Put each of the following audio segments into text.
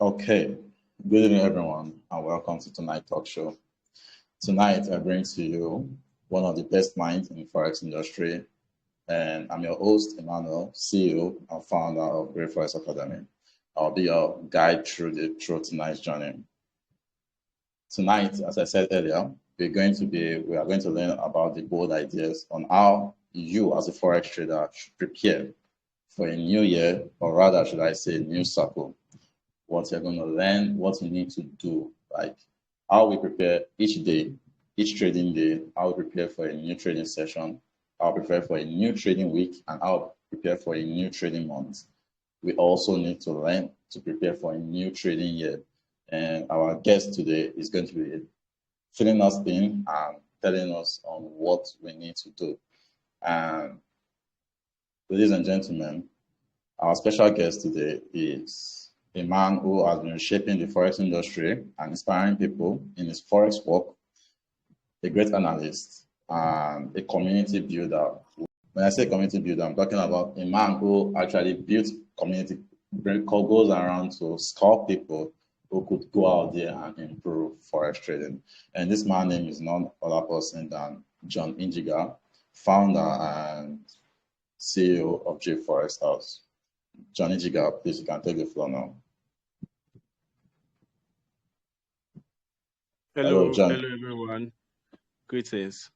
Okay, good evening, everyone, and welcome to tonight's talk show. Tonight, I bring to you one of the best minds in the Forex industry, and I'm your host, Emmanuel, CEO and founder of Greyforex Academy. I'll be your guide through tonight's journey. Tonight, as I said earlier, we are going to learn about the bold ideas on how you, as a Forex trader, should prepare for a new year, or rather, should I say, new cycle. What you're going to learn, what you need to do, like how we prepare each day, each trading day, how we prepare for a new trading session, how we prepare for a new trading week, and how we prepare for a new trading month. We also need to learn to prepare for a new trading year. And our guest today is going to be filling us in and telling us on what we need to do. And ladies and gentlemen, our special guest today is a man who has been shaping the Forex industry and inspiring people in his Forex work, a great analyst, and a community builder. When I say community builder, I'm talking about a man who actually built community, goes around to scout people who could go out there and improve Forex trading. And this man's name is none other person than John Ijiga, founder and CEO of JayForexHouse. John Ijiga, please, you can take the floor now. Hello, everyone. Greetings.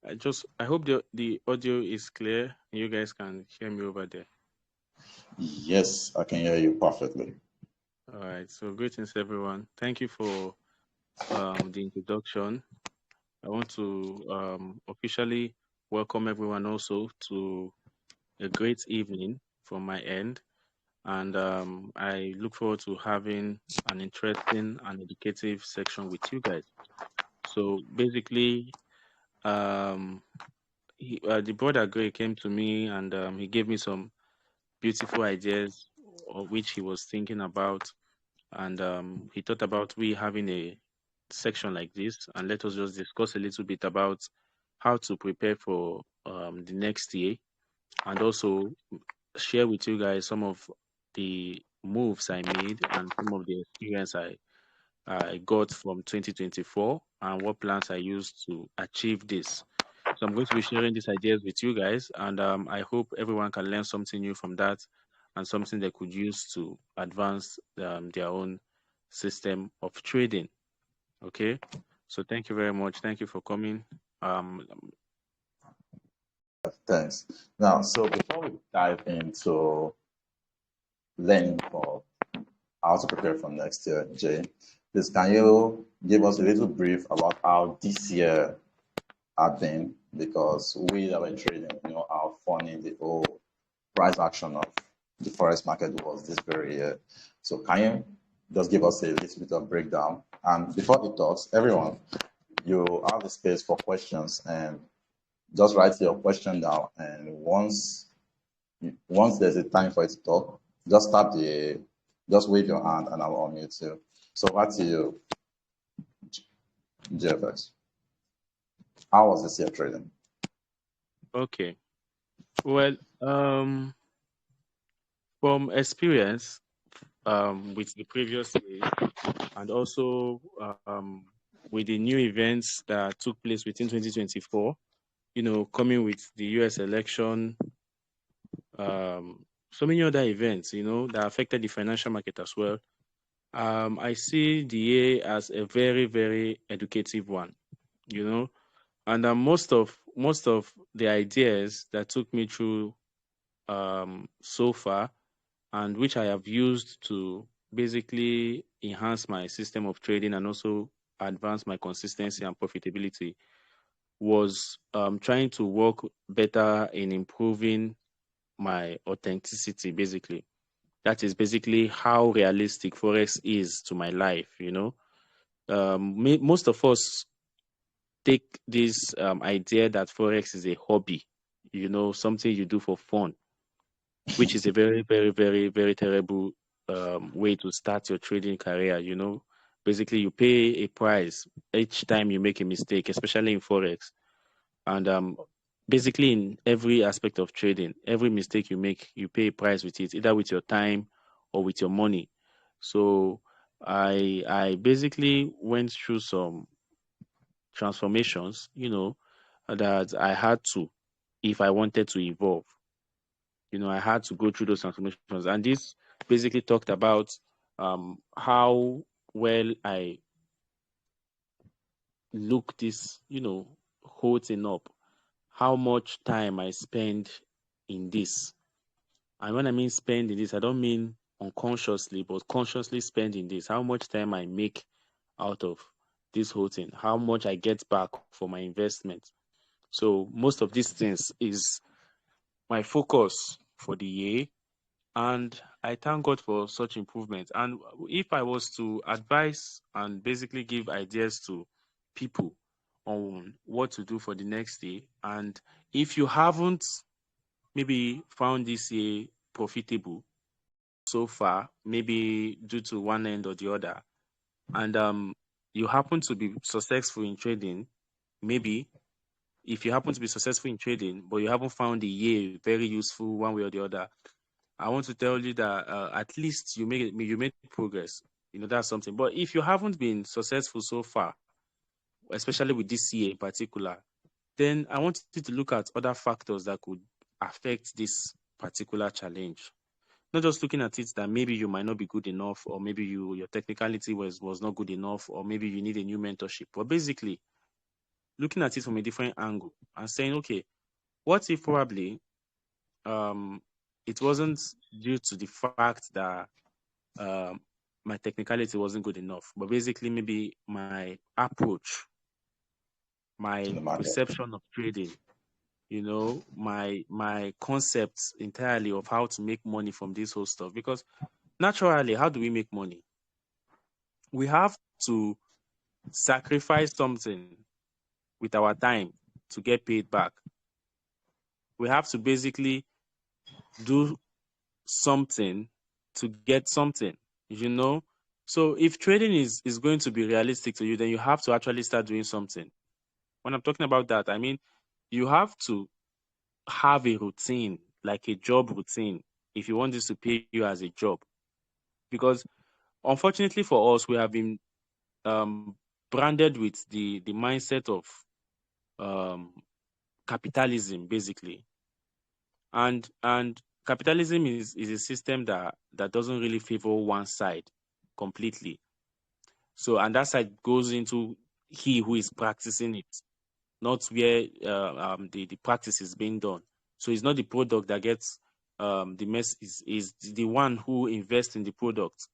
I hope the audio is clear and you guys can hear me over there. Yes, I can hear you perfectly. All right. So greetings, everyone. Thank you for the introduction. I want to officially welcome everyone also to a great evening from my end. And I look forward to having an interesting and educative section with you guys. So basically, the brother Gray came to me and he gave me some beautiful ideas of which he was thinking about. And he thought about we having a section like this, and let us just discuss a little bit about how to prepare for the next year, and also share with you guys some of the moves I made and some of the experience I got from 2024 and what plans I used to achieve this. So I'm going to be sharing these ideas with you guys, and I hope everyone can learn something new from that and something they could use to advance their own system of trading. Okay, so thank you very much. Thank you for coming. Thanks. Now, so before we dive into learning for how to prepare for next year, Jay, please can you give us a little brief about how this year had been? Because we that were trading, know how funny the whole price action of the Forex market was this very year. So can you just give us a little bit of breakdown? And before it talks, everyone, you have the space for questions, and just write your question down. And once there's a time for it to talk, just just wave your hand and I will unmute you. So back to you, JayFx. How was this year trading? Okay. Well, from experience with the previous year, and also with the new events that took place within 2024, coming with the US election, so many other events, that affected the financial market as well. I see the year as a very, very educative one, and most of the ideas that took me through so far, and which I have used to basically enhance my system of trading and also advance my consistency and profitability, was trying to work better in improving my authenticity. Basically, that is basically how realistic Forex is to my life. Most of us take this idea that Forex is a hobby, something you do for fun, which is a very, very, very, very terrible way to start your trading career. Basically you pay a price each time you make a mistake, especially in Forex. And basically in every aspect of trading, every mistake you make, you pay a price with it, either with your time or with your money. So I basically went through some transformations, that I had to, if I wanted to evolve. I had to go through those transformations. And this basically talked about how well I look this, whole thing up, how much time I spend in this. And when I mean spend in this, I don't mean unconsciously, but consciously spend in this. How much time I make out of this whole thing, how much I get back for my investment. So most of these things is my focus for the year. And I thank God for such improvement. And if I was to advise and basically give ideas to people on what to do for the next day, and if you haven't maybe found this year profitable so far, maybe due to one end or the other, and you happen to be successful in trading, maybe if you happen to be successful in trading, but you haven't found the year very useful one way or the other, I want to tell you that at least you made progress. That's something. But if you haven't been successful so far, especially with this year in particular, then I want you to look at other factors that could affect this particular challenge. Not just looking at it that maybe you might not be good enough, or maybe your technicality was not good enough, or maybe you need a new mentorship. But basically, looking at it from a different angle and saying, okay, what if probably it wasn't due to the fact that my technicality wasn't good enough, but basically maybe my approach, to my the market. perception of trading, my concepts entirely of how to make money from this whole stuff. Because naturally, how do we make money? We have to sacrifice something with our time to get paid back. We have to basically do something to get something, So if trading is going to be realistic to you, then you have to actually start doing something. When I'm talking about that, I mean, you have to have a routine, like a job routine, if you want this to pay you as a job. Because unfortunately for us, we have been branded with the mindset of um, capitalism, basically. And capitalism is a system that doesn't really favor one side completely. So, and that side goes into he who is practicing it, not where the practice is being done. So it's not the product that gets the mess, is the one who invests in the product.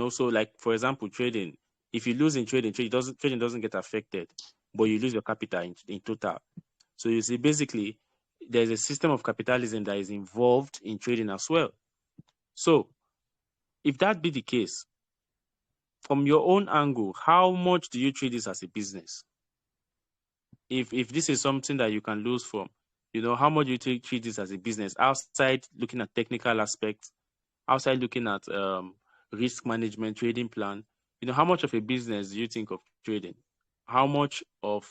So like for example, trading. If you lose in trading doesn't get affected, but you lose your capital in total. So you see, basically, there's a system of capitalism that is involved in trading as well. So if that be the case, from your own angle, how much do you treat this as a business? If this is something that you can lose from, how much do you treat this as a business outside looking at technical aspects, outside looking at risk management, trading plan? How much of a business do you think of trading? How much of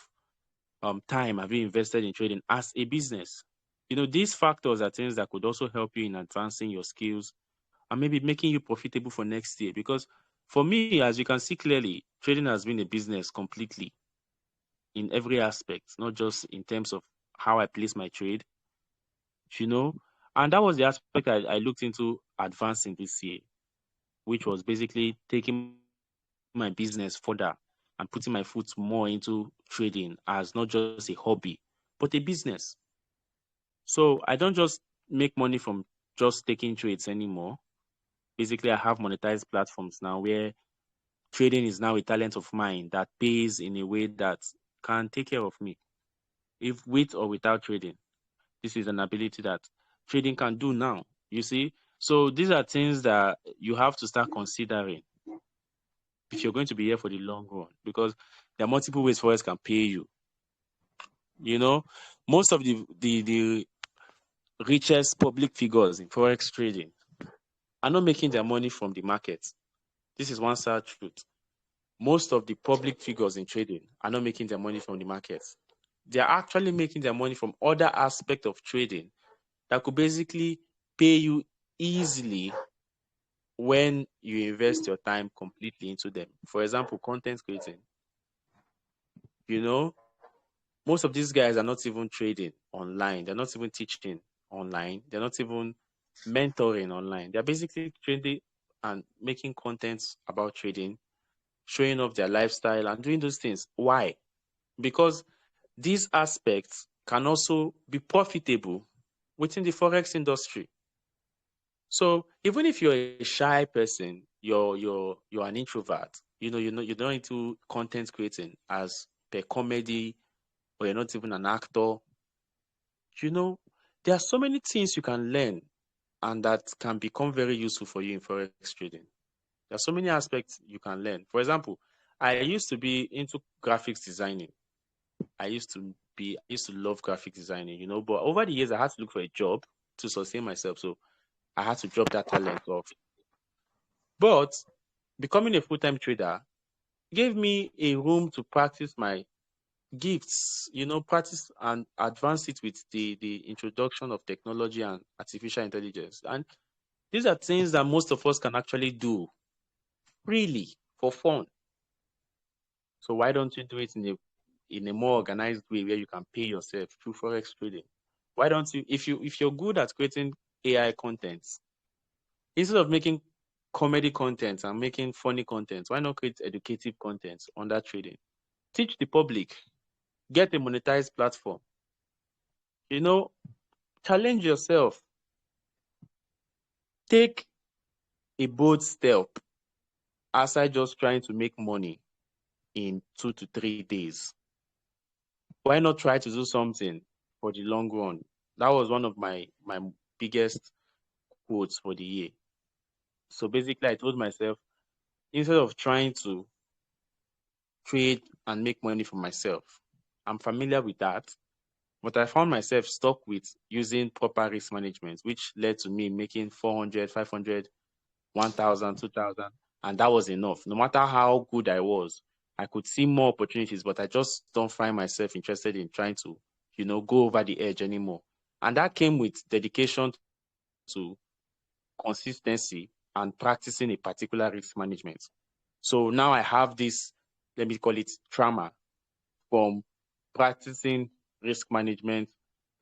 time have you invested in trading as a business? These factors are things that could also help you in advancing your skills and maybe making you profitable for next year. Because for me, as you can see clearly, trading has been a business completely in every aspect, not just in terms of how I place my trade, and that was the aspect I looked into advancing this year, which was basically taking my business further and putting my foot more into trading as not just a hobby, but a business. So I don't just make money from just taking trades anymore. Basically, I have monetized platforms now where trading is now a talent of mine that pays in a way that can take care of me, if with or without trading. This is an ability that trading can do now, you see. So these are things that you have to start considering if you're going to be here for the long run, because there are multiple ways Forex can pay you. Most of the richest public figures in Forex trading are not making their money from the market. This is one sad truth. Most of the public figures in trading are not making their money from the market. They are actually making their money from other aspects of trading that could basically pay you easily when you invest your time completely into them. For example, content creating. Most of these guys are not even trading online. They're not even teaching online. They're not even mentoring online. They're basically trading and making content about trading, showing off their lifestyle and doing those things. Why? Because these aspects can also be profitable within the Forex industry. So even if you're a shy person, you're an introvert, you're not into content creating as per comedy, or you're not even an actor, there are so many things you can learn and that can become very useful for you in Forex trading. There are so many aspects you can learn. For example, I used to be into graphics designing. I used to love graphic designing, but over the years I had to look for a job to sustain myself. So I had to drop that talent off. But becoming a full-time trader gave me a room to practice my gifts, practice and advance it with the introduction of technology and artificial intelligence. And these are things that most of us can actually do freely for fun. So why don't you do it in a more organized way where you can pay yourself through Forex trading? Why don't you, if you're good at creating AI content, instead of making comedy content and making funny content, why not create educative content under trading? Teach the public, get a monetized platform. Challenge yourself. Take a bold step aside just trying to make money in 2 to 3 days. Why not try to do something for the long run? That was one of my biggest quotes for the year. So basically, I told myself, instead of trying to trade and make money for myself, I'm familiar with that, but I found myself stuck with using proper risk management, which led to me making 400, 500, 1,000, 2,000, and that was enough. No matter how good I was, I could see more opportunities, but I just don't find myself interested in trying to, go over the edge anymore. And that came with dedication to consistency and practicing a particular risk management. So now I have this, let me call it trauma, from practicing risk management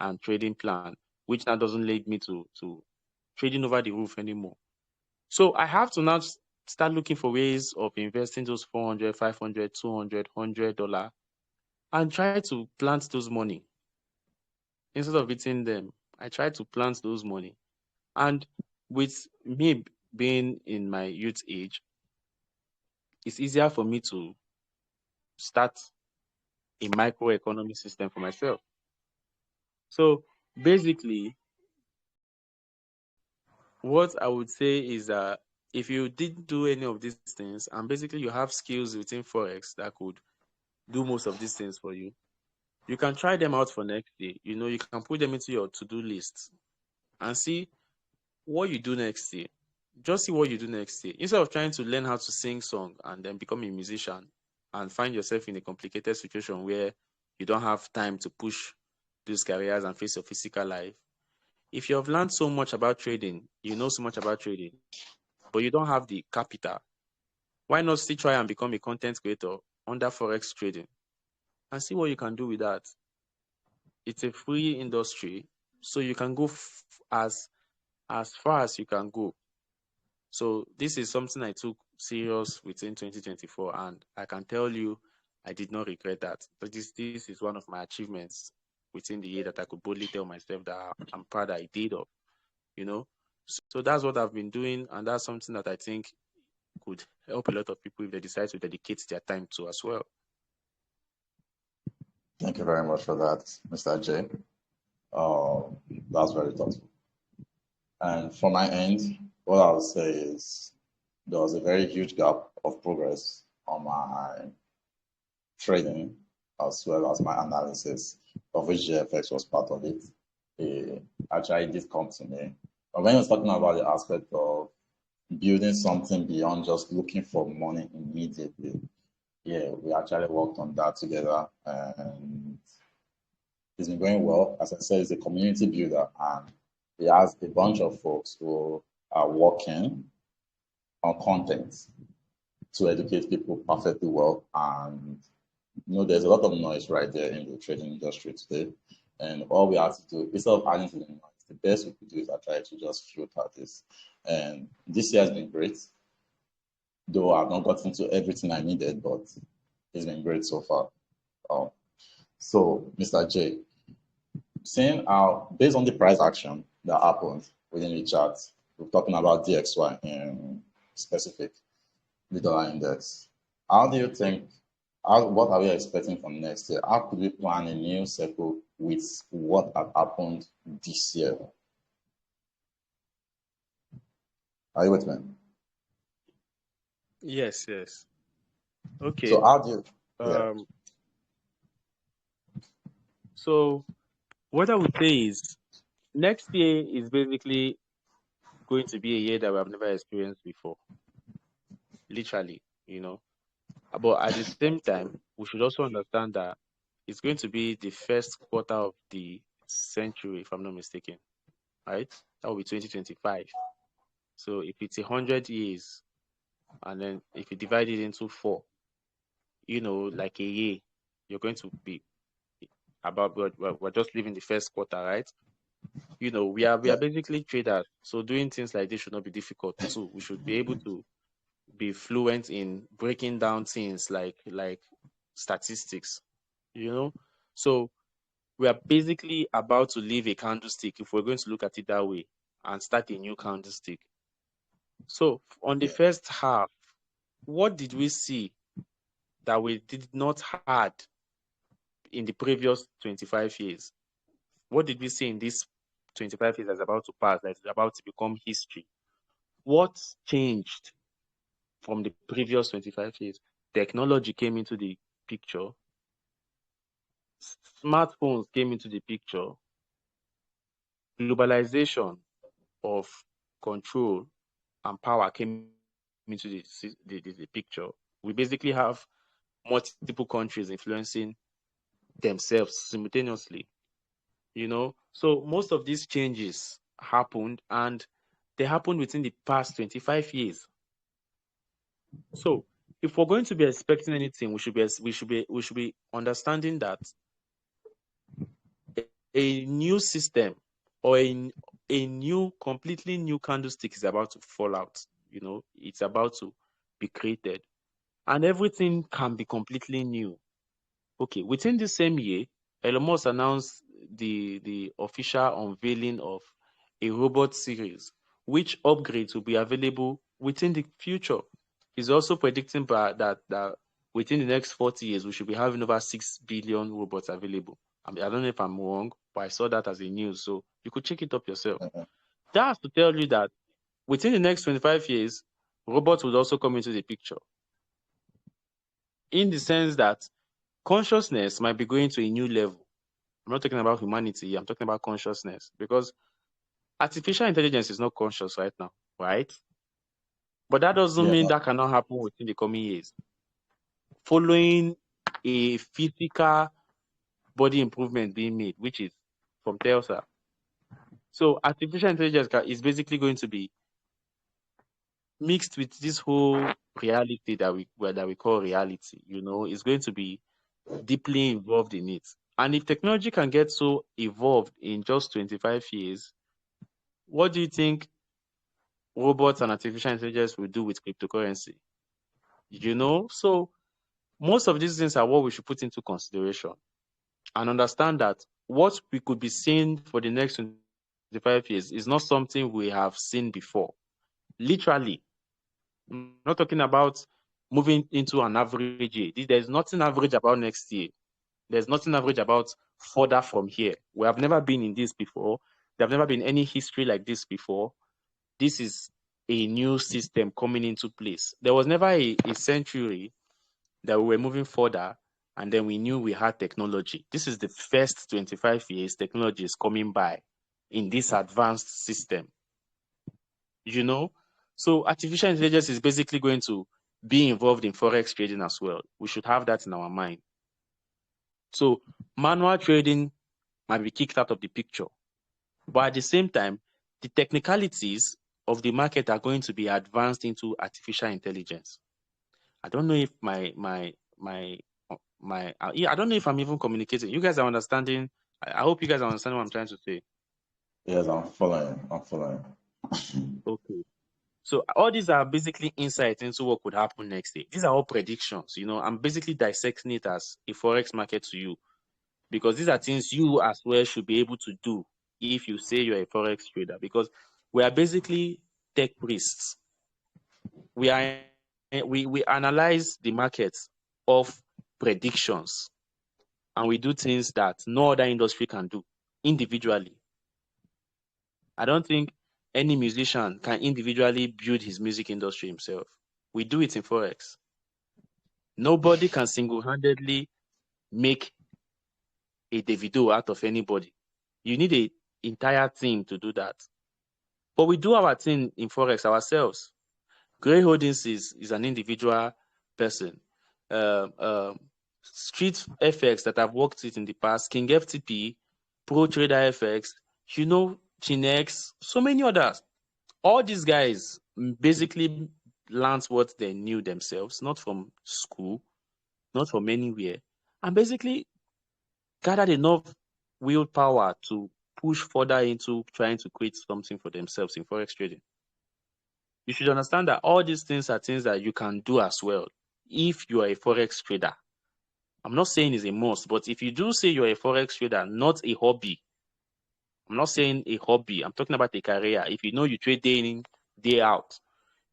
and trading plan, which now doesn't lead me to trading over the roof anymore. So I have to now start looking for ways of investing those $400, $500, $200, $100 and try to plant those money. Instead of eating them, I try to plant those money. And with me being in my youth age, it's easier for me to start a microeconomic system for myself. So basically, what I would say is that if you didn't do any of these things, and basically you have skills within Forex that could do most of these things for you, you can try them out for next year. You can put them into your to-do list and see what you do next year. Just see what you do next year. Instead of trying to learn how to sing song and then become a musician and find yourself in a complicated situation where you don't have time to push these careers and face your physical life. If you have learned so much about trading, you know so much about trading, but you don't have the capital, why not still try and become a content creator under Forex trading and see what you can do with that? It's a free industry, so you can go as far as you can go. So this is something I took serious within 2024, and I can tell you I did not regret that. But this is one of my achievements within the year that I could boldly tell myself that I'm proud I did of, So that's what I've been doing, and that's something that I think could help a lot of people if they decide to dedicate their time to as well. Thank you very much for that, Mr. J. That's very thoughtful. And from my end, what I would say is there was a very huge gap of progress on my trading as well as my analysis, of which JayFx was part of it. It actually did come to me. But when I was talking about the aspect of building something beyond just looking for money immediately, yeah, we actually worked on that together, and it's been going well. As I said, it's a community builder, and he has a bunch of folks who are working content to educate people perfectly well. And there's a lot of noise right there in the trading industry today. And all we have to do, instead of adding to the noise, the best we could do is try to just filter this. And this year has been great, though I've not gotten to everything I needed, but it's been great so far. So, Mr. J, saying based on the price action that happened within the chart, we're talking about DXY in specific, the dollar index. How do you think, what are we expecting from next year? How could we plan a new cycle with what had happened this year? Are you with me? Yes. Okay. So how do you, So what I would say is next year is basically going to be a year that we have never experienced before. Literally, But at the same time, we should also understand that it's going to be the first quarter of the century, if I'm not mistaken. Right? That will be 2025. So if it's 100 years, and then if you divide it into 4, like a year, you're going to be about, we're just leaving the first quarter, right? We are basically traders, so doing things like this should not be difficult too. We should be able to be fluent in breaking down things like statistics, So we are basically about to leave a candlestick, if we're going to look at it that way, and start a new candlestick. So on the first half, what did we see that we did not had in the previous 25 years? What did we see in this 25 years that's about to pass, that's about to become history? What changed from the previous 25 years? Technology came into the picture. Smartphones came into the picture. Globalization of control and power came into the picture. We basically have multiple countries influencing themselves simultaneously. So most of these changes happened, and they happened within the past 25 years. So if we're going to be expecting anything, we should be understanding that a new system or a new, completely new candlestick is about to fall out. It's about to be created, and everything can be completely new. Okay, within the same year, Elon Musk announced the official unveiling of a robot series, which upgrades will be available within the future. He's also predicting that within the next 40 years, we should be having over 6 billion robots available. I don't know if I'm wrong, but I saw that as a news, so you could check it up yourself. That's to tell you that within the next 25 years, robots will also come into the picture. In the sense that consciousness might be going to a new level. I'm not talking about humanity, I'm talking about consciousness, because artificial intelligence is not conscious right now, right? But that doesn't mean that cannot happen within the coming years. Following a physical body improvement being made, which is from Telsa. So artificial intelligence is basically going to be mixed with this whole reality that we call reality. It's going to be deeply involved in it. And if technology can get so evolved in just 25 years, what do you think robots and artificial intelligence will do with cryptocurrency? So most of these things are what we should put into consideration and understand that what we could be seeing for the next 25 years is not something we have seen before. Literally, I'm not talking about moving into an average year. There's nothing average about next year. There's nothing average about further from here. We have never been in this before. There have never been any history like this before. This is a new system coming into place. There was never a century that we were moving further and then we knew we had technology. This is the first 25 years technology is coming by in this advanced system. So artificial intelligence is basically going to be involved in Forex trading as well. We should have that in our mind. So manual trading might be kicked out of the picture. But at the same time, the technicalities of the market are going to be advanced into artificial intelligence. I don't know if I don't know if I'm even communicating. You guys are understanding. I hope you guys are understanding what I'm trying to say. Yes, I'm following. I'm following. Okay. So all these are basically insights into what could happen next day. These are all predictions. I'm basically dissecting it as a forex market to you, because these are things you as well should be able to do if you say you're a forex trader. Because we are basically tech priests. We analyze the markets of predictions, and we do things that no other industry can do individually. I don't think any musician can individually build his music industry himself. We do it in Forex. Nobody can single-handedly make a Davido out of anybody. You need an entire team to do that. But we do our thing in Forex ourselves. Greyholdyngs is an individual person. Street FX that I've worked with in the past, King FTP, Pro Trader FX, Chinex, so many others. All these guys basically learned what they knew themselves, not from school, not from anywhere, and basically gathered enough willpower to push further into trying to create something for themselves in Forex trading. You should understand that all these things are things that you can do as well if you are a Forex trader. I'm not saying it's a must, but if you do say you're a Forex trader, not a hobby, I'm not saying a hobby, I'm talking about a career. If you know you trade day in, day out,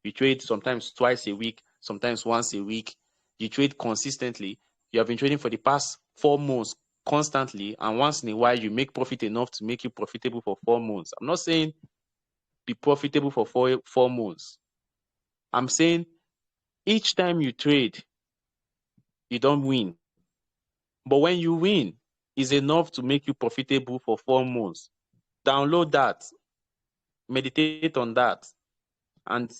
you trade sometimes twice a week, sometimes once a week, you trade consistently, you have been trading for the past 4 months constantly, and once in a while you make profit enough to make you profitable for 4 months. I'm not saying be profitable for 4 months. I'm saying each time you trade, you don't win. But when you win, it's enough to make you profitable for 4 months. Download that, meditate on that, and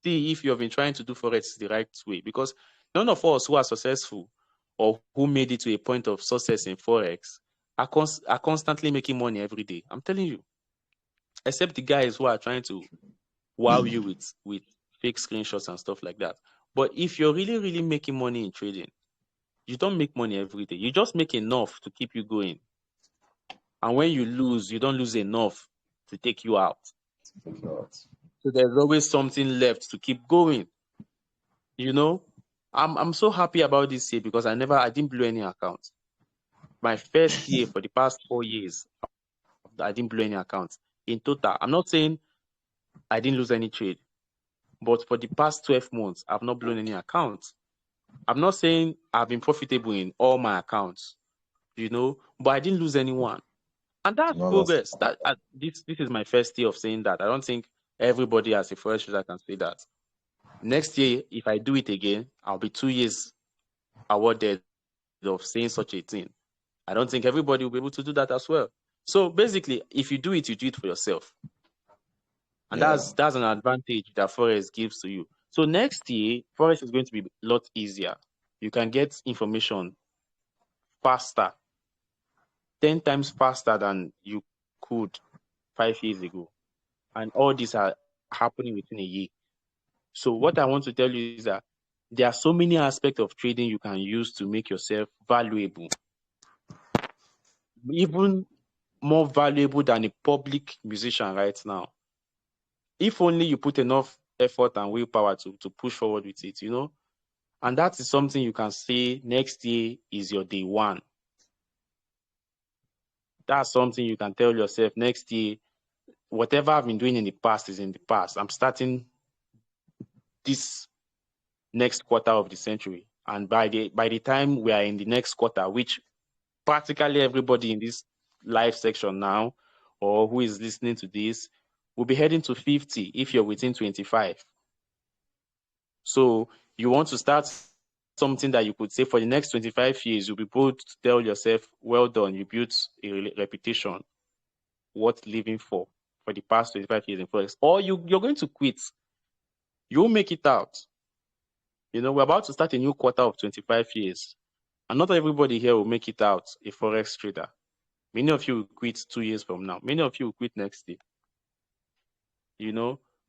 see if you have been trying to do Forex the right way. Because none of us who are successful or who made it to a point of success in Forex are constantly making money every day. I'm telling you. Except the guys who are trying to wow you with fake screenshots and stuff like that. But if you're really, really making money in trading, you don't make money every day. You just make enough to keep you going. And when you lose, you don't lose enough to take you out. So there's always something left to keep going. I'm so happy about this year because I didn't blow any account. My first year for the past 4 years, I didn't blow any account. In total, I'm not saying I didn't lose any trade, but for the past 12 months, I've not blown any account. I'm not saying I've been profitable in all my accounts, but I didn't lose anyone. And that's progress. This is my first year of saying that. I don't think everybody as a forex trader can say that. Next year, if I do it again, I'll be 2 years awarded of saying such a thing. I don't think everybody will be able to do that as well. So basically, if you do it for yourself. And that's an advantage that Forex gives to you. So next year, Forex is going to be a lot easier. You can get information faster, 10 times faster than you could 5 years ago. And all these are happening within a year. So what I want to tell you is that there are so many aspects of trading you can use to make yourself valuable. Even more valuable than a public musician right now. If only you put enough effort and willpower to push forward with it, And that is something you can say next year is your day one. That's something you can tell yourself next year, whatever I've been doing in the past is in the past. I'm starting this next quarter of the century. And by the time we are in the next quarter, which practically everybody in this live section now, or who is listening to this, will be heading to 50 if you're within 25. So you want to start something that you could say for the next 25 years, you'll be able to tell yourself, well done, you built a reputation worth living for the past 25 years in Forex. Or you're going to quit. You'll make it out. We're about to start a new quarter of 25 years. And not everybody here will make it out a Forex trader. Many of you will quit 2 years from now. Many of you will quit next year.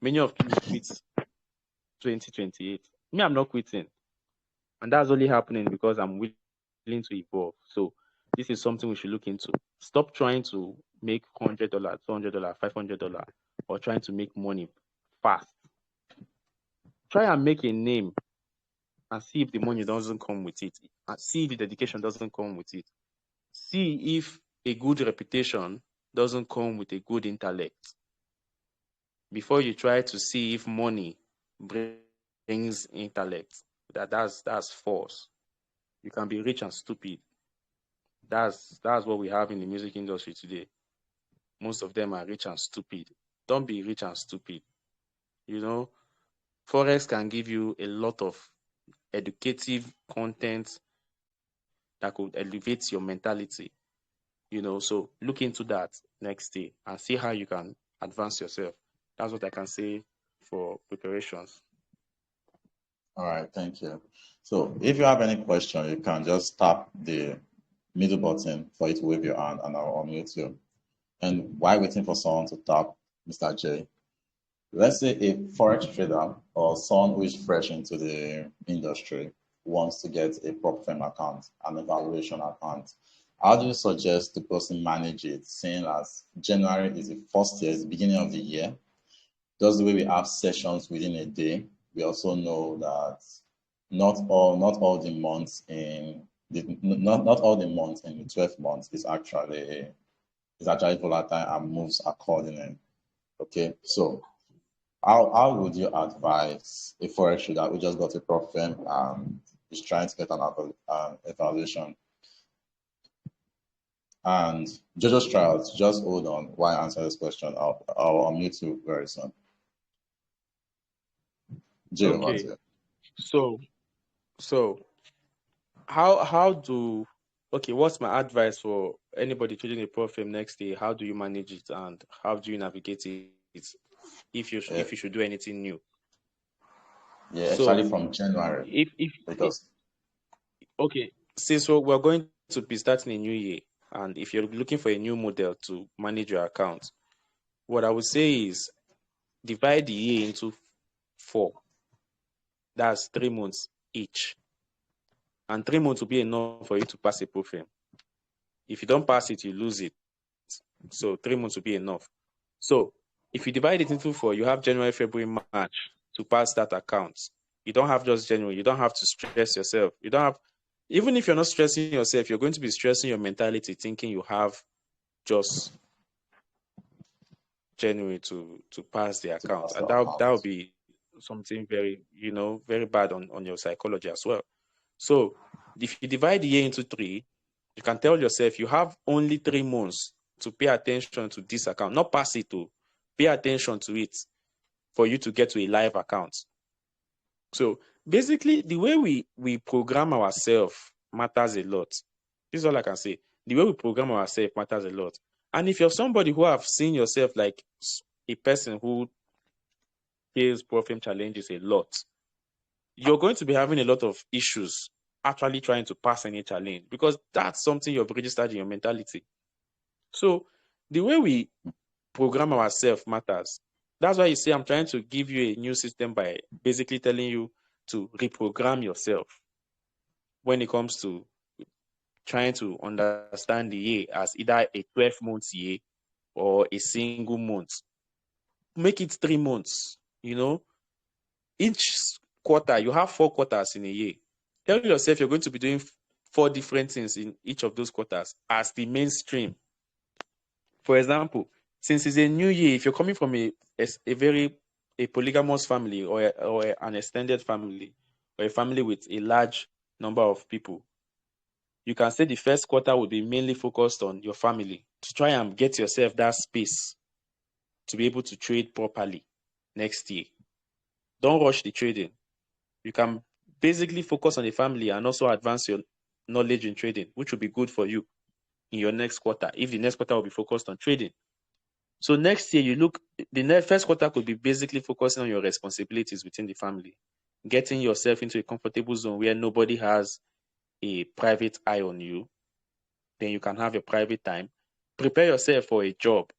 Many of you will quit 2028. Me, I'm not quitting. And that's only happening because I'm willing to evolve. So this is something we should look into. Stop trying to make $100, $200, $500, or trying to make money fast. Try and make a name and see if the money doesn't come with it. And see if the dedication doesn't come with it. See if a good reputation doesn't come with a good intellect. Before you try to see if money brings intellect, that's false. You can be rich and stupid. That's what we have in the music industry today. Most of them are rich and stupid. Don't be rich and stupid. You know, Forex can give you a lot of educative content that could elevate your mentality. You know, so look into that next day and see how you can advance yourself. That's what I can say for preparations. All right, thank you. So if you have any question, you can just tap the middle button for you to wave your hand and I'll unmute you. And while waiting for someone to tap Mr. J, let's say a Forex trader or someone who is fresh into the industry wants to get a prop firm account, an evaluation account. How do you suggest the person manage it, seeing as January is the first year, it's the beginning of the year? Just the way we have sessions within a day, we also know that not all the months in not all the months in the 12 months is actually volatile and moves accordingly. Okay, so how would you advise a forex trader who just got a prop firm and is trying to get an evaluation? And Jojo's trials, just hold on while I answer this question. I'll unmute you very soon. Joe, Okay. So what's my advice for anybody trading a prop firm next day? How do you manage it and how do you navigate it if you should do anything new? Yeah, actually from January. Okay, since we're going to be starting a new year, and if you're looking for a new model to manage your account, what I would say is divide the year into 4. That's 3 months each. And 3 months will be enough for you to pass a prop firm. If you don't pass it, you lose it. So 3 months will be enough. So if you divide it into 4, you have January, February, March to pass that account. You don't have just January. You don't have to stress yourself. You don't have, even if you're not stressing yourself, you're going to be stressing your mentality, thinking you have just January to pass the account. And that would be something very, very bad on your psychology as well. So if you divide the year into 3, you can tell yourself you have only 3 months to pay attention to this account, not pass it to pay attention to it for you to get to a live account. So basically, the way we program ourselves matters a lot. This is all I can say. The way we program ourselves matters a lot. And if you're somebody who have seen yourself like a person who fails prop firm challenges a lot, you're going to be having a lot of issues actually trying to pass any challenge because that's something you've registered in your mentality. So the way we program ourselves matters. That's why you see I'm trying to give you a new system by basically telling you to reprogram yourself when it comes to trying to understand the year as either a 12-month year or a single month. Make it 3 months, Each quarter, you have 4 quarters in a year. Tell yourself you're going to be doing 4 different things in each of those quarters as the mainstream. For example, since it's a new year, if you're coming from a polygamous family or an extended family or a family with a large number of people, you can say the first quarter will be mainly focused on your family to try and get yourself that space to be able to trade properly next year. Don't rush the trading. You can basically focus on the family and also advance your knowledge in trading, which will be good for you in your next quarter, if the next quarter will be focused on trading. So next year, the first quarter could be basically focusing on your responsibilities within the family, getting yourself into a comfortable zone where nobody has a private eye on you. Then you can have your private time. Prepare yourself for a job,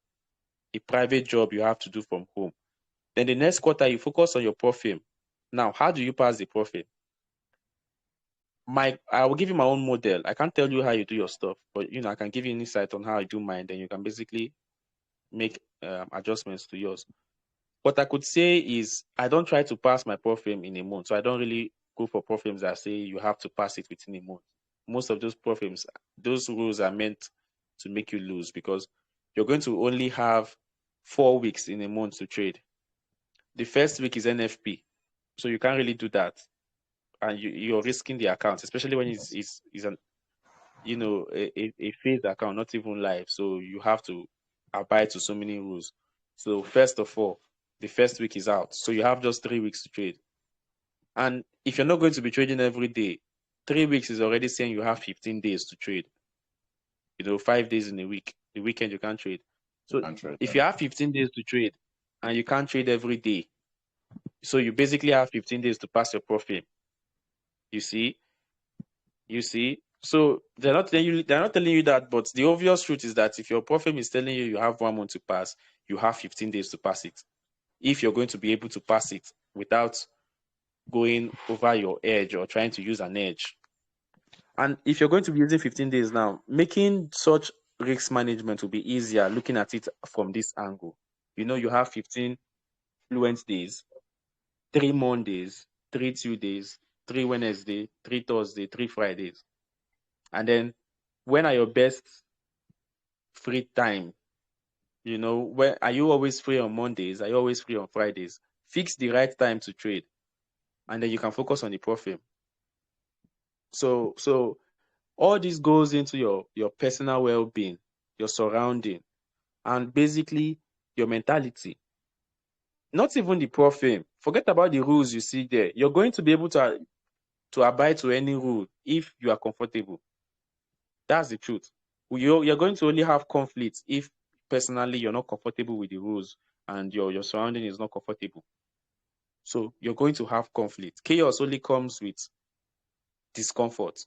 a private job you have to do from home. Then the next quarter, you focus on your profit. Now, how do you pass the profit? I will give you my own model. I can't tell you how you do your stuff, but I can give you an insight on how I do mine. Then you can basically make adjustments to yours. What I could say is I don't try to pass my profit in a month. So I don't really go for profits that say you have to pass it within a month. Most of those profits, those rules are meant to make you lose because you're going to only have 4 weeks in a month to trade. The first week is NFP, so you can't really do that, and you're risking the account, especially when it's an a phased account, not even live. So you have to abide to so many rules. So first of all, the first week is out, so you have just 3 weeks to trade. And if you're not going to be trading every day, 3 weeks is already saying you have 15 days to trade. 5 days in a week. The weekend you can't trade. So if you have 15 days to trade and you can't trade every day, so you basically have 15 days to pass your profit. You see? So they're not telling you that, but the obvious truth is that if your profit is telling you have 1 month to pass, you have 15 days to pass it. If you're going to be able to pass it without going over your edge or trying to use an edge. And if you're going to be using 15 days now, making such risk management will be easier looking at it from this angle. You have 15 fluent days, 3 Mondays, 3 Tuesdays, 3 Wednesday, 3 Thursday, 3 Fridays. And then when are your best free time? Where are you always free on Mondays? Are you always free on Fridays? Fix the right time to trade, and then you can focus on the profit. So all this goes into your personal well-being, your surrounding, and basically your mentality. Not even the profit. Forget about the rules you see there. You're going to be able to abide to any rule if you are comfortable. That's the truth. You're going to only have conflicts if personally you're not comfortable with the rules and your surrounding is not comfortable. So you're going to have conflict. Chaos only comes with discomfort.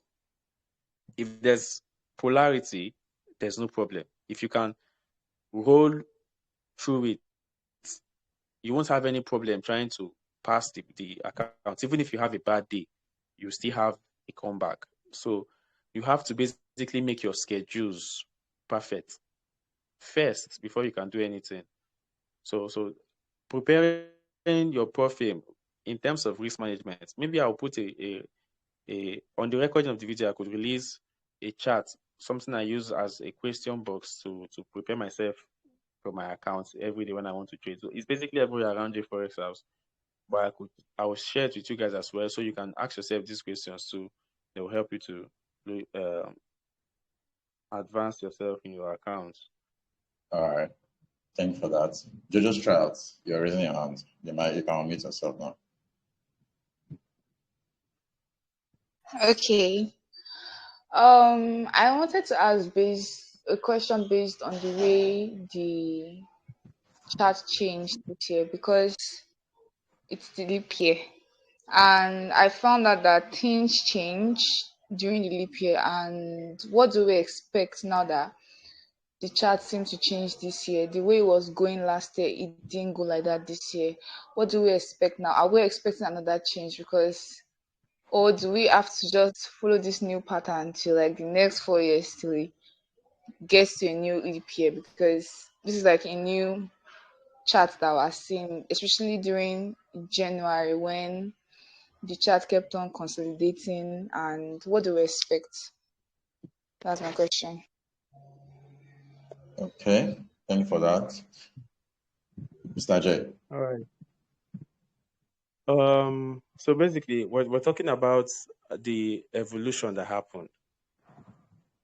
If there's polarity, there's no problem. If you can roll through it, you won't have any problem trying to pass the account. Even if you have a bad day, you still have a comeback. So you have to basically make your schedules perfect first before you can do anything. So preparing your profit in terms of risk management, maybe I'll put a on the recording of the video, I could release a chart, something I use as a question box to prepare myself for my accounts every day when I want to trade. So it's basically everywhere around JayForexHouse, but I will share it with you guys as well, so you can ask yourself these questions too. They will help you to advance yourself in your accounts. All right. Thank you for that. Jojo's try out. You're raising your hand. You can unmute yourself now. Okay. I wanted to ask a question based on the way the chart changed this year, because it's the leap year, and I found out that things change during the leap year. And what do we expect now that the chart seems to change this year? The way it was going last year, it didn't go like that this year. What do we expect now? Are we expecting another change? Or do we have to just follow this new pattern till like the next 4 years till it gets to a new leap year? Because this is like a new chart that we're seeing, especially during January when the chart kept on consolidating. And what do we expect? That's my question. Okay, thank you for that. Mr. Jay. All right. So basically, we're talking about the evolution that happened,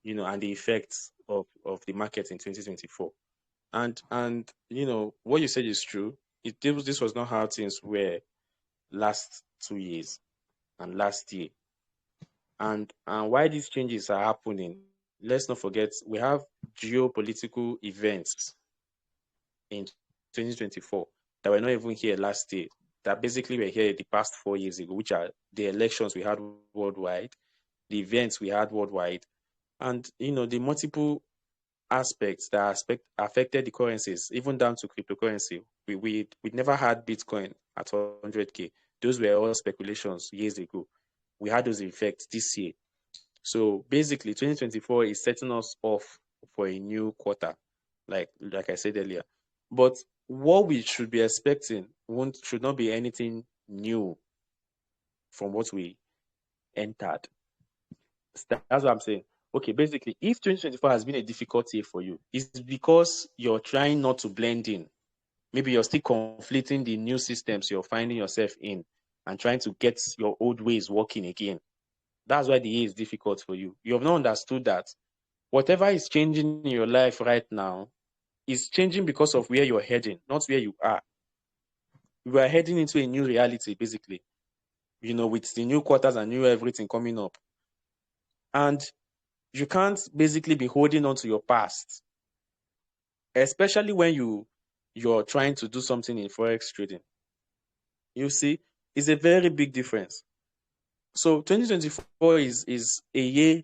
and the effects of the market in 2024. And what you said is true. This was not how things were last 2 years and last year. And why these changes are happening, let's not forget we have geopolitical events in 2024 that were not even here last year, that basically were here the past 4 years ago, which are the elections we had worldwide, the events we had worldwide, and the multiple aspects that affected the currencies, even down to cryptocurrency. We never had Bitcoin at 100K. Those were all speculations years ago. We had those effects this year. So basically, 2024 is setting us off for a new quarter, like I said earlier. But what we should be expecting should not be anything new from what we entered. That's what I'm saying. Okay, basically, if 2024 has been a difficult year for you, it's because you're trying not to blend in. Maybe you're still conflicting the new systems you're finding yourself in and trying to get your old ways working again. That's why the year is difficult for you. You have not understood that whatever is changing in your life right now is changing because of where you're heading, not where you are. We are heading into a new reality, basically, with the new quarters and new everything coming up. And you can't basically be holding on to your past, especially when you're trying to do something in Forex trading. You see, it's a very big difference. So 2024 is a year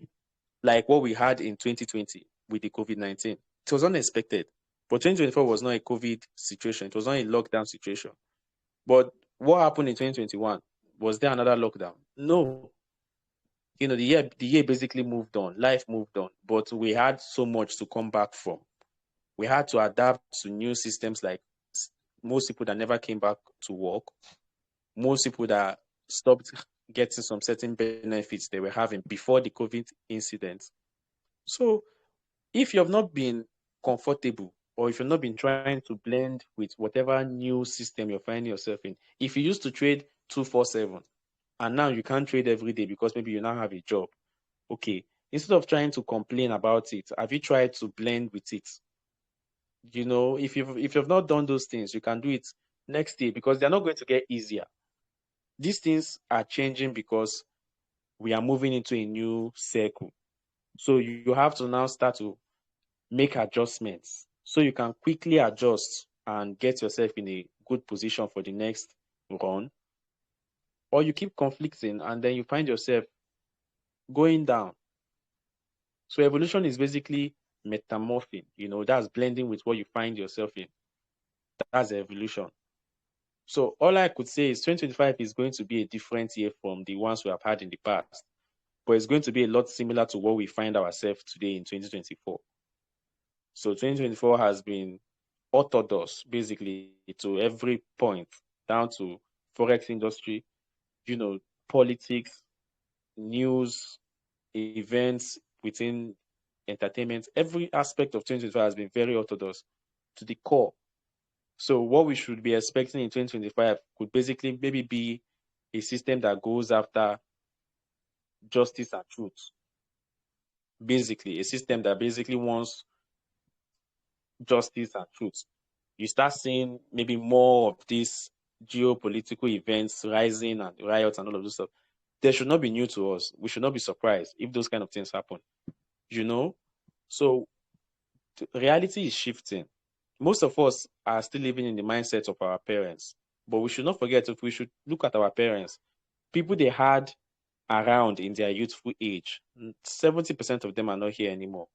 like what we had in 2020 with the COVID-19. It was unexpected. But 2024 was not a COVID situation. It was not a lockdown situation. But what happened in 2021? Was there another lockdown? No. The year basically moved on. Life moved on. But we had so much to come back from. We had to adapt to new systems, like most people that never came back to work. Most people that stopped getting some certain benefits they were having before the COVID incident. So if you have not been comfortable, or if you've not been trying to blend with whatever new system you're finding yourself in, if you used to trade 247 and now you can't trade every day because maybe you now have a job, okay, instead of trying to complain about it, have you tried to blend with it? If you've not done those things, you can do it next day, because they're not going to get easier. These things are changing because we are moving into a new circle. So you have to now start to make adjustments so you can quickly adjust and get yourself in a good position for the next run. Or you keep conflicting and then you find yourself going down. So evolution is basically metamorphing, that's blending with what you find yourself in. That's evolution. So all I could say is 2025 is going to be a different year from the ones we have had in the past, but it's going to be a lot similar to what we find ourselves today in 2024. So 2024 has been orthodox, basically, to every point, down to Forex industry, politics, news, events within entertainment. Every aspect of 2025 has been very orthodox to the core. So what we should be expecting in 2025 could basically maybe be a system that goes after justice and truth. Basically, a system that basically wants justice and truth. You start seeing maybe more of these geopolitical events rising and riots and all of this stuff. They should not be new to us. We should not be surprised if those kind of things happen. So reality is shifting. Most of us are still living in the mindset of our parents, but we should not forget, if we should look at our parents, people they had around in their youthful age, 70% of them are not here anymore.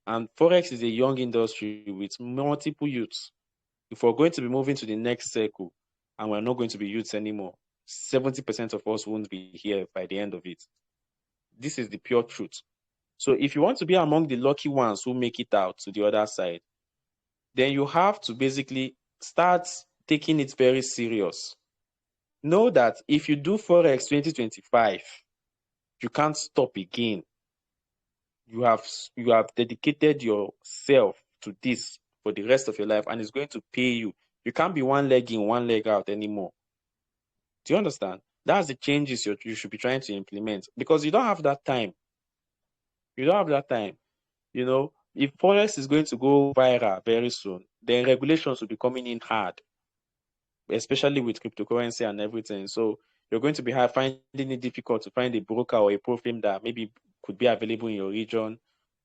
And Forex is a young industry with multiple youths. If we're going to be moving to the next circle and we're not going to be youths anymore, 70% of us won't be here by the end of it. This is the pure truth. So if you want to be among the lucky ones who make it out to the other side, then you have to basically start taking it very serious. Know that if you do Forex 2025, you can't stop again. You have dedicated yourself to this for the rest of your life, and it's going to pay you. You can't be one leg in, one leg out anymore. Do you understand? That's the changes you should be trying to implement, because you don't have that time. You don't have that time. If Forex is going to go viral very soon, then regulations will be coming in hard, especially with cryptocurrency and everything. So you're going to be finding it difficult to find a broker or a pro firm that maybe could be available in your region.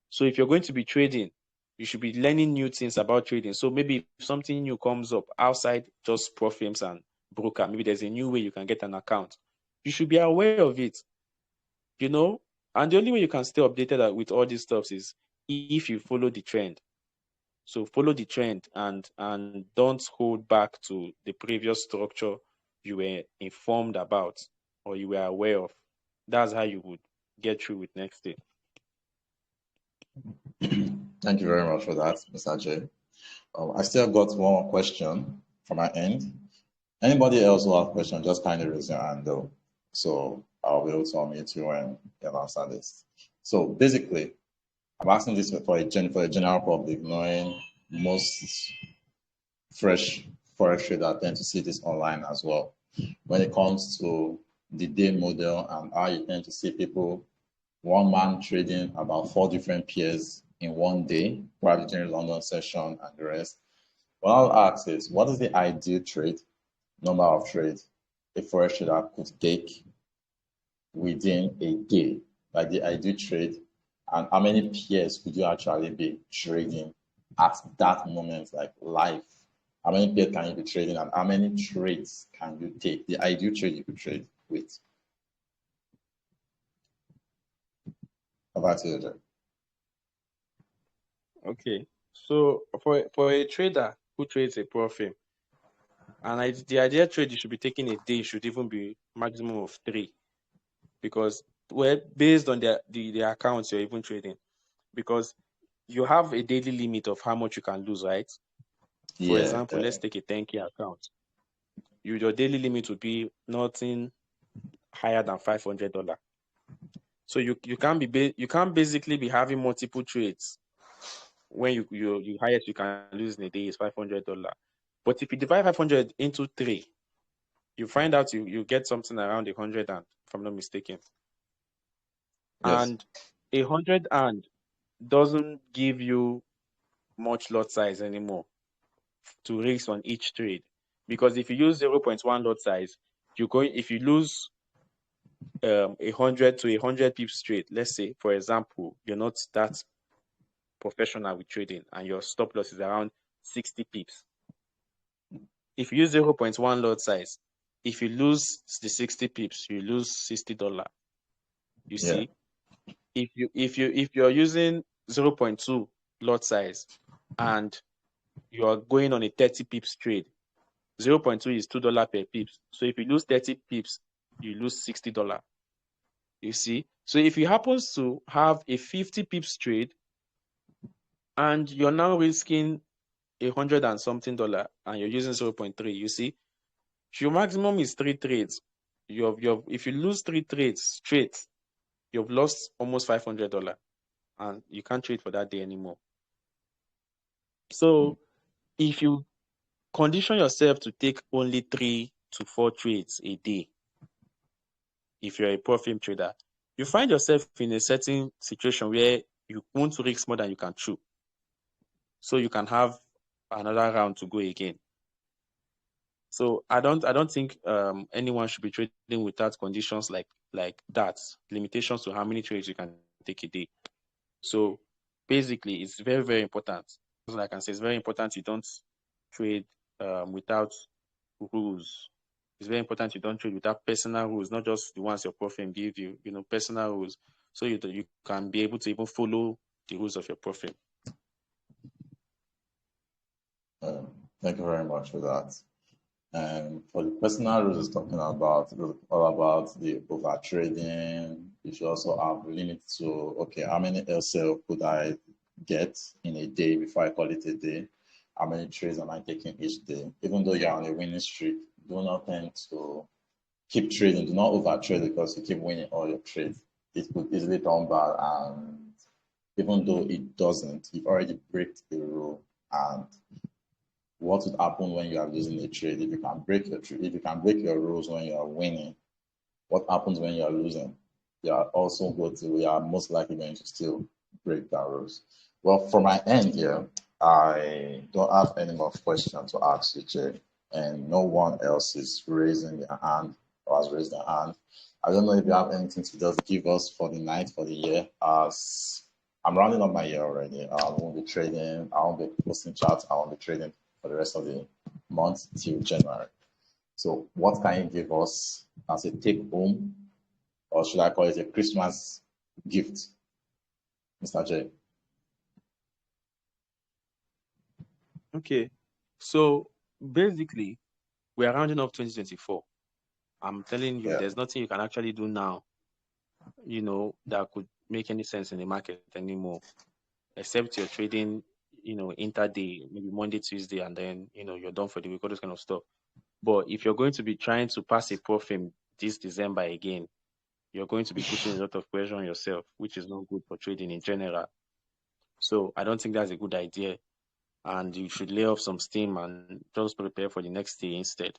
So if you're going to be trading, you should be learning new things about trading. So maybe if something new comes up outside just pro firms and broker, maybe there's a new way you can get an account, you should be aware of it. And the only way you can stay updated with all these stuff is if you follow the trend. So follow the trend and don't hold back to the previous structure you were informed about or you were aware of. That's how you would get through with next day. Thank you very much for that, Mr. J. I still got one more question from my end. Anybody else who have a question, just kindly raise your hand though. So I'll be able to unmute you and answer this. So basically, I'm asking this for a general public, knowing most fresh Forex traders tend to see this online as well. When it comes to the day model and how you tend to see people, one man trading about 4 different pairs in one day, probably during London session and the rest. What I'll ask is, what is the ideal trade, number of trades a Forex trader could take within a day? Like the ideal trade, and how many pairs could you actually be trading at that moment, like live? How many pairs can you be trading and how many trades can you take? The ideal trade you could trade with. How about you, Jay? Okay. So for a trader who trades a profit, and the ideal trade you should be taking a day should even be maximum of 3, because based on the accounts you're even trading, because you have a daily limit of how much you can lose, right? For example, let's take a 10K account. Your daily limit would be nothing higher than $500. So you can't basically be having multiple trades when you highest you can lose in a day is $500. But if you divide 500 into 3, you find out you get something around 100, and if I'm not mistaken. Yes. And 100 and doesn't give you much lot size anymore to risk on each trade, because if you use 0.1 lot size, if you lose 100 to 100 pips trade, let's say for example you're not that professional with trading and your stop loss is around 60 pips. If you use 0.1 lot size, if you lose the 60 pips, you lose $60. You see, if you're using 0.2 lot size and you are going on a 30 pips trade, 0.2 is $2 per pips. So if you lose 30 pips, you lose $60. You see, so if you happen to have a 50 pips trade and you're now risking 100 and something dollar and you're using 0.3, you see, your maximum is 3 trades. If you lose 3 trades straight, you've lost almost $500 and you can't trade for that day anymore. So if you condition yourself to take only 3 to 4 trades a day, if you're a profit trader, you find yourself in a certain situation where you want to risk more than you can chew. So you can have another round to go again. So I don't think anyone should be trading without conditions like that, limitations to how many trades you can take a day. So basically, it's very, very important. Like I can say, it's very important you don't trade without rules. It's very important you don't trade without personal rules, not just the ones your profit give you, personal rules, so you can be able to even follow the rules of your profit. Thank you very much for that. And for the personal rules, talking about all about the over trading. You should also have limits to, okay, how many LCL could I get in a day before I call it a day? How many trades am I taking each day? Even though you're on a winning streak, do not tend to keep trading. Do not over trade because you keep winning all your trades. It could easily turn bad, and even though it doesn't, you've already break the rule. And what would happen when you are losing a trade? If you can break your trade, if you can break your rules when you are winning, what happens when you are losing? You are most likely going to still break that rules. Well, from my end here, I don't have any more questions to ask you, Jay, and no one else is raising their hand or has raised their hand. I don't know if you have anything to just give us for the night, for the year. As I'm rounding up my year already. I won't be trading. I won't be posting charts. I won't be trading for the rest of the month till January. So what can you give us as a take home, or should I call it a Christmas gift, Mr. J? Okay. So basically, we are rounding off 2024. I'm telling you, Yeah. there's nothing you can actually do now, that could make any sense in the market anymore, except you're trading, intraday, maybe Monday, Tuesday, and then, you're done for the week, all this kind of stuff. But if you're going to be trying to pass a profit this December again, you're going to be putting a lot of pressure on yourself, which is not good for trading in general. So I don't think that's a good idea. And you should lay off some steam and just prepare for the next day instead.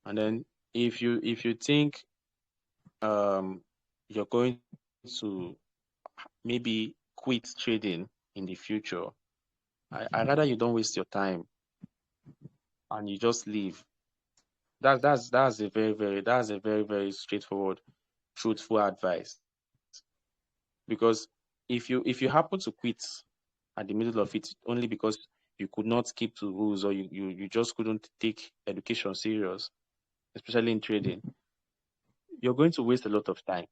And then if you think you're going to maybe quit trading in the future, I rather you don't waste your time and you just leave. That's a very, very straightforward, truthful advice. Because if you happen to quit at the middle of it only because you could not keep to rules, or you just couldn't take education serious, especially in trading, you're going to waste a lot of time,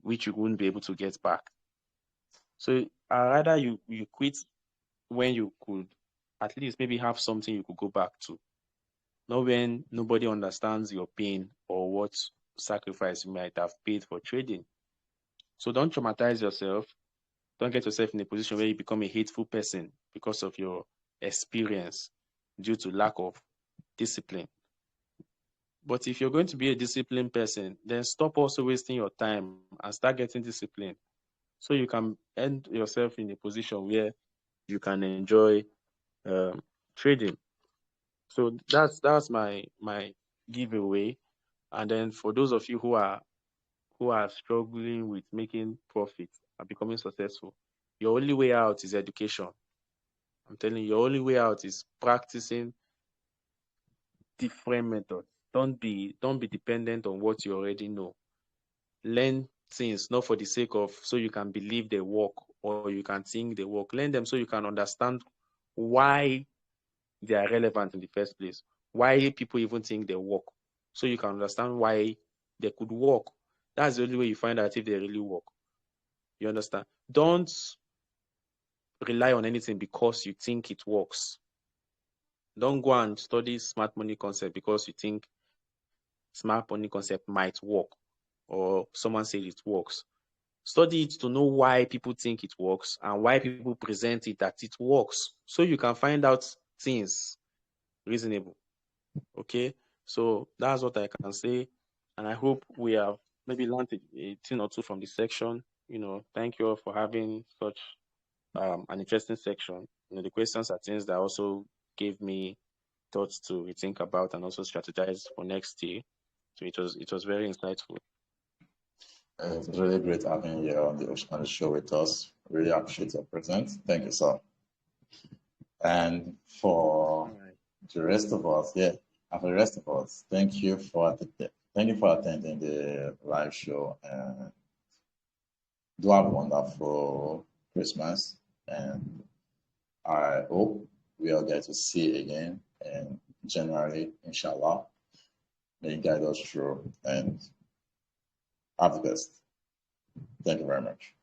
which you wouldn't be able to get back. So I rather you quit when you could at least maybe have something you could go back to. Not when nobody understands your pain or what sacrifice you might have paid for trading. So don't traumatize yourself. Don't get yourself in a position where you become a hateful person because of your experience due to lack of discipline. But if you're going to be a disciplined person, then stop also wasting your time and start getting disciplined, so you can end yourself in a position where you can enjoy um, trading. So that's my giveaway. And then for those of you who are struggling with making profits and becoming successful, your only way out is education. I'm telling you, your only way out is practicing different methods. Don't be dependent on what you already know. Learn things not for the sake of so you can believe they work or you can think they work. Learn them so you can understand why they are relevant in the first place. Why people even think they work. So you can understand why they could work. That's the only way you find out if they really work. You understand? Don't rely on anything because you think it works. Don't go and study smart money concept because you think smart money concept might work or someone said it works. Study it to know why people think it works and why people present it that it works, so you can find out things reasonable. Okay, so that's what I can say, and I hope we have maybe learned a thing or two from this section. Thank you all for having such an interesting section. The questions are things that also gave me thoughts to rethink about and also strategize for next year. So it was very insightful. It's really great having you on the show with us. Really appreciate your presence. Thank you, sir. And for the rest of us, and for the rest of us, thank you for attending the live show, and do have a wonderful Christmas. And I hope we all get to see you again in January, inshallah. May you guide us through and have the best. Thank you very much.